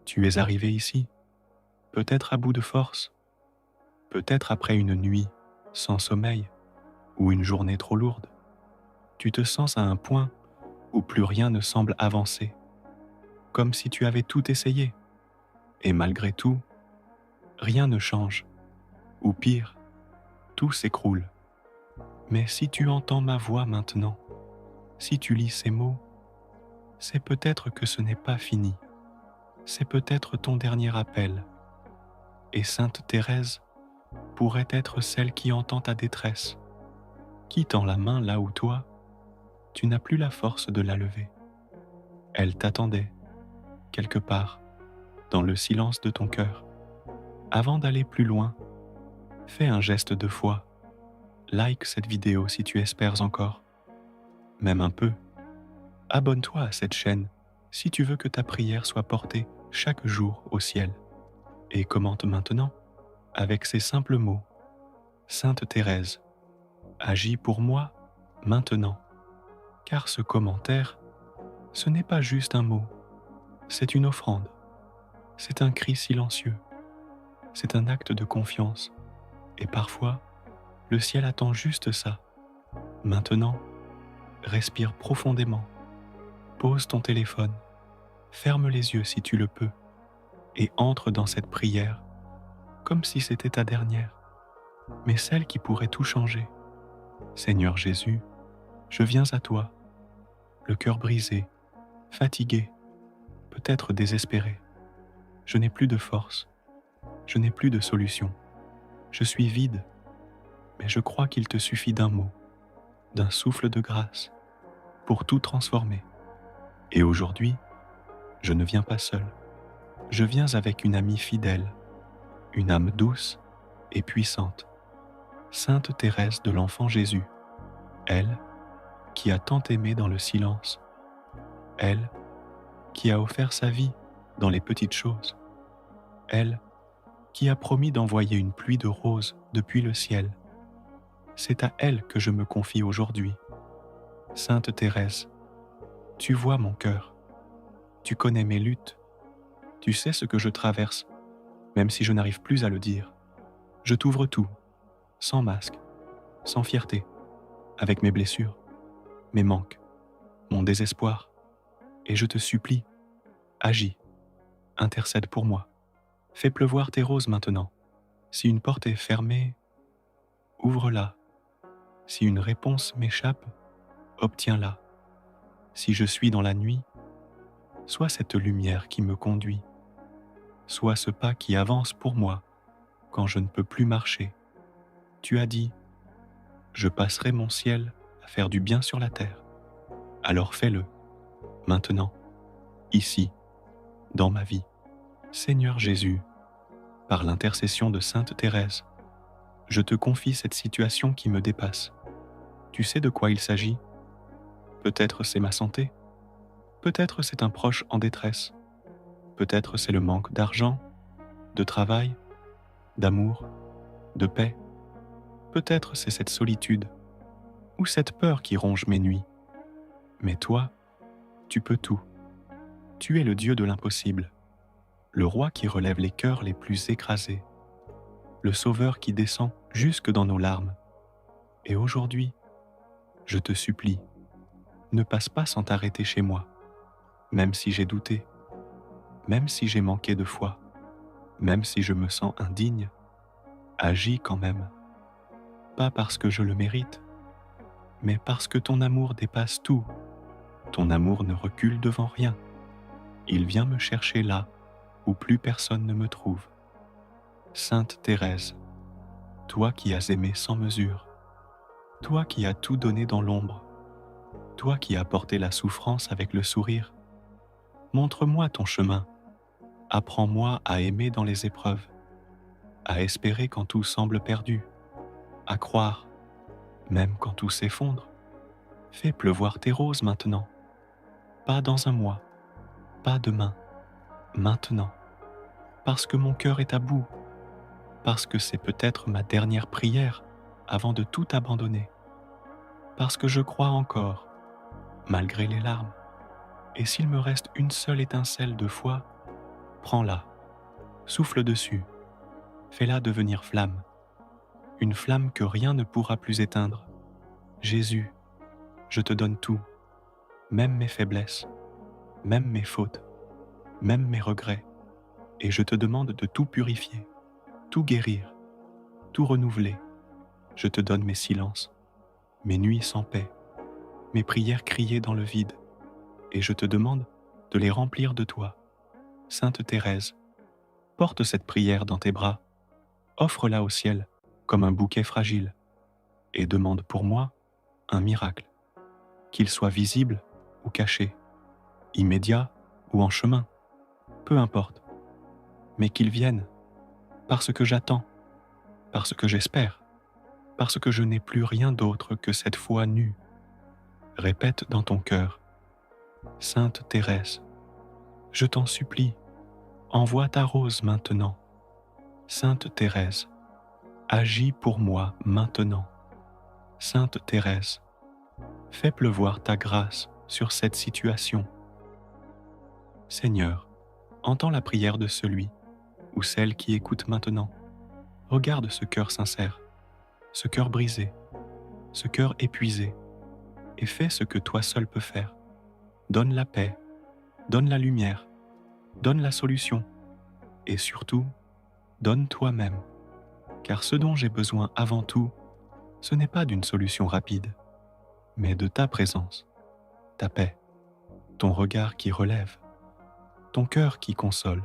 Tu es arrivé ici, peut-être à bout de force, peut-être après une nuit sans sommeil ou une journée trop lourde. Tu te sens à un point où plus rien ne semble avancer, comme si tu avais tout essayé. Et malgré tout, rien ne change, ou pire, tout s'écroule. Mais si tu entends ma voix maintenant, si tu lis ces mots, c'est peut-être que ce n'est pas fini. C'est peut-être ton dernier appel. Et Sainte Thérèse pourrait être celle qui entend ta détresse, qui tend la main là où toi, tu n'as plus la force de la lever. Elle t'attendait, quelque part, dans le silence de ton cœur. Avant d'aller plus loin, fais un geste de foi. Like cette vidéo si tu espères encore. Même un peu. Abonne-toi à cette chaîne si tu veux que ta prière soit portée chaque jour au ciel. Et commente maintenant, avec ces simples mots. Sainte Thérèse, agis pour moi maintenant. Car ce commentaire, ce n'est pas juste un mot, c'est une offrande. C'est un cri silencieux. C'est un acte de confiance. Et parfois, le ciel attend juste ça. Maintenant, respire profondément. Pose ton téléphone. Ferme les yeux si tu le peux. Et entre dans cette prière comme si c'était ta dernière, mais celle qui pourrait tout changer. Seigneur Jésus, je viens à toi, le cœur brisé, fatigué, peut-être désespéré. Je n'ai plus de force, je n'ai plus de solution. Je suis vide, mais je crois qu'il te suffit d'un mot, d'un souffle de grâce, pour tout transformer. Et aujourd'hui, je ne viens pas seul. Je viens avec une amie fidèle, une âme douce et puissante, Sainte Thérèse de l'Enfant Jésus, elle qui a tant aimé dans le silence, elle qui a offert sa vie dans les petites choses, elle qui a promis d'envoyer une pluie de roses depuis le ciel. C'est à elle que je me confie aujourd'hui. Sainte Thérèse, tu vois mon cœur, tu connais mes luttes, tu sais ce que je traverse, même si je n'arrive plus à le dire. Je t'ouvre tout, sans masque, sans fierté, avec mes blessures, mes manques, mon désespoir, et je te supplie, agis, intercède pour moi. Fais pleuvoir tes roses maintenant. Si une porte est fermée, ouvre-la. Si une réponse m'échappe, obtiens-la. Si je suis dans la nuit, sois cette lumière qui me conduit. Sois ce pas qui avance pour moi quand je ne peux plus marcher. Tu as dit, je passerai mon ciel à faire du bien sur la terre. Alors fais-le, maintenant, ici, dans ma vie. Seigneur Jésus, par l'intercession de Sainte Thérèse, je te confie cette situation qui me dépasse. Tu sais de quoi il s'agit? Peut-être c'est ma santé, peut-être c'est un proche en détresse, peut-être c'est le manque d'argent, de travail, d'amour, de paix, peut-être c'est cette solitude ou cette peur qui ronge mes nuits. Mais toi, tu peux tout. Tu es le Dieu de l'impossible, le roi qui relève les cœurs les plus écrasés, le sauveur qui descend jusque dans nos larmes. Et aujourd'hui, je te supplie, ne passe pas sans t'arrêter chez moi, même si j'ai douté, même si j'ai manqué de foi, même si je me sens indigne, agis quand même, pas parce que je le mérite, mais parce que ton amour dépasse tout. Ton amour ne recule devant rien. Il vient me chercher là où plus personne ne me trouve. Sainte Thérèse, toi qui as aimé sans mesure, toi qui as tout donné dans l'ombre, toi qui as porté la souffrance avec le sourire, montre-moi ton chemin, apprends-moi à aimer dans les épreuves, à espérer quand tout semble perdu, à croire, même quand tout s'effondre. Fais pleuvoir tes roses maintenant, pas dans un mois, pas demain, maintenant, parce que mon cœur est à bout, parce que c'est peut-être ma dernière prière avant de tout abandonner, parce que je crois encore, malgré les larmes, et s'il me reste une seule étincelle de foi, prends-la, souffle dessus, fais-la devenir flamme, une flamme que rien ne pourra plus éteindre. Jésus, je te donne tout, même mes faiblesses, même mes fautes, même mes regrets, et je te demande de tout purifier, tout guérir, tout renouveler. Je te donne mes silences, mes nuits sans paix, mes prières criées dans le vide, et je te demande de les remplir de toi. Sainte Thérèse, porte cette prière dans tes bras, offre-la au ciel comme un bouquet fragile, et demande pour moi un miracle, qu'il soit visible ou caché, immédiat ou en chemin, peu importe, mais qu'il vienne, parce que j'attends, parce que j'espère, parce que je n'ai plus rien d'autre que cette foi nue. Répète dans ton cœur, Sainte Thérèse, je t'en supplie, envoie ta rose maintenant. Sainte Thérèse, agis pour moi maintenant. Sainte Thérèse, fais pleuvoir ta grâce sur cette situation. Seigneur, entends la prière de celui ou celle qui écoute maintenant. Regarde ce cœur sincère, ce cœur brisé, ce cœur épuisé, et fais ce que toi seul peux faire. Donne la paix, donne la lumière, donne la solution, et surtout, donne toi-même. Car ce dont j'ai besoin avant tout, ce n'est pas d'une solution rapide, mais de ta présence, ta paix, ton regard qui relève, ton cœur qui console.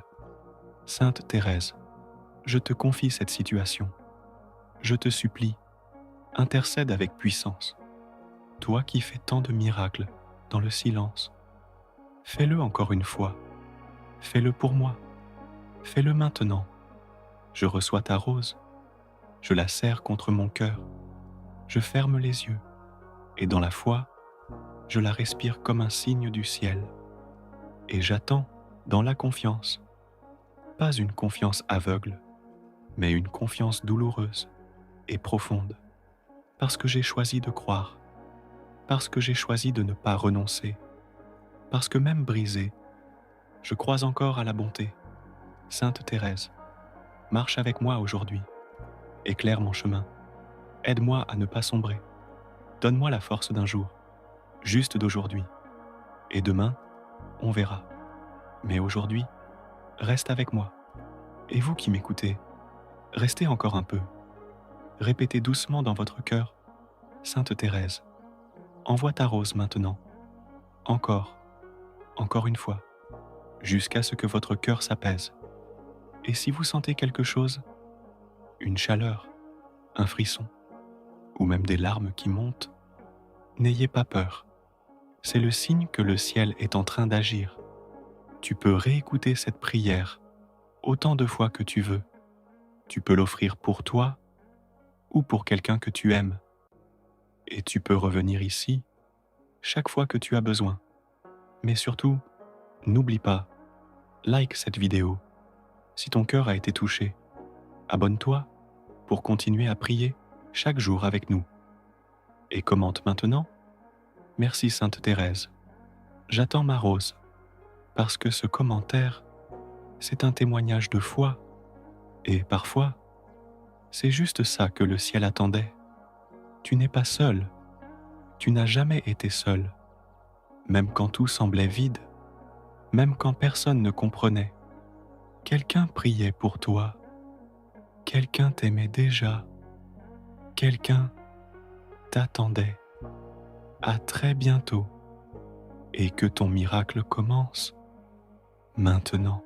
Sainte Thérèse, je te confie cette situation. Je te supplie, intercède avec puissance. Toi qui fais tant de miracles dans le silence, fais-le encore une fois. Fais-le pour moi. Fais-le maintenant. Je reçois ta rose. Je la serre contre mon cœur. Je ferme les yeux. Et dans la foi, je la respire comme un signe du ciel. Et j'attends dans la confiance. Pas une confiance aveugle, mais une confiance douloureuse et profonde. Parce que j'ai choisi de croire. Parce que j'ai choisi de ne pas renoncer. Parce que même brisé, je crois encore à la bonté. Sainte Thérèse, marche avec moi aujourd'hui. Éclaire mon chemin. Aide-moi à ne pas sombrer. Donne-moi la force d'un jour, juste d'aujourd'hui. Et demain, on verra. Mais aujourd'hui, reste avec moi. Et vous qui m'écoutez, restez encore un peu. Répétez doucement dans votre cœur, Sainte Thérèse, envoie ta rose maintenant. Encore, encore une fois, jusqu'à ce que votre cœur s'apaise. Et si vous sentez quelque chose, une chaleur, un frisson, ou même des larmes qui montent, n'ayez pas peur. C'est le signe que le ciel est en train d'agir. Tu peux réécouter cette prière autant de fois que tu veux. Tu peux l'offrir pour toi ou pour quelqu'un que tu aimes. Et tu peux revenir ici chaque fois que tu as besoin. Mais surtout, n'oublie pas, like cette vidéo. Si ton cœur a été touché, abonne-toi pour continuer à prier chaque jour avec nous. Et commente maintenant. Merci Sainte Thérèse. J'attends ma rose, parce que ce commentaire, c'est un témoignage de foi. Et parfois, c'est juste ça que le ciel attendait. Tu n'es pas seul. Tu n'as jamais été seul. Même quand tout semblait vide, même quand personne ne comprenait. Quelqu'un priait pour toi. Quelqu'un t'aimait déjà. Quelqu'un t'attendait. À très bientôt. Et que ton miracle commence maintenant.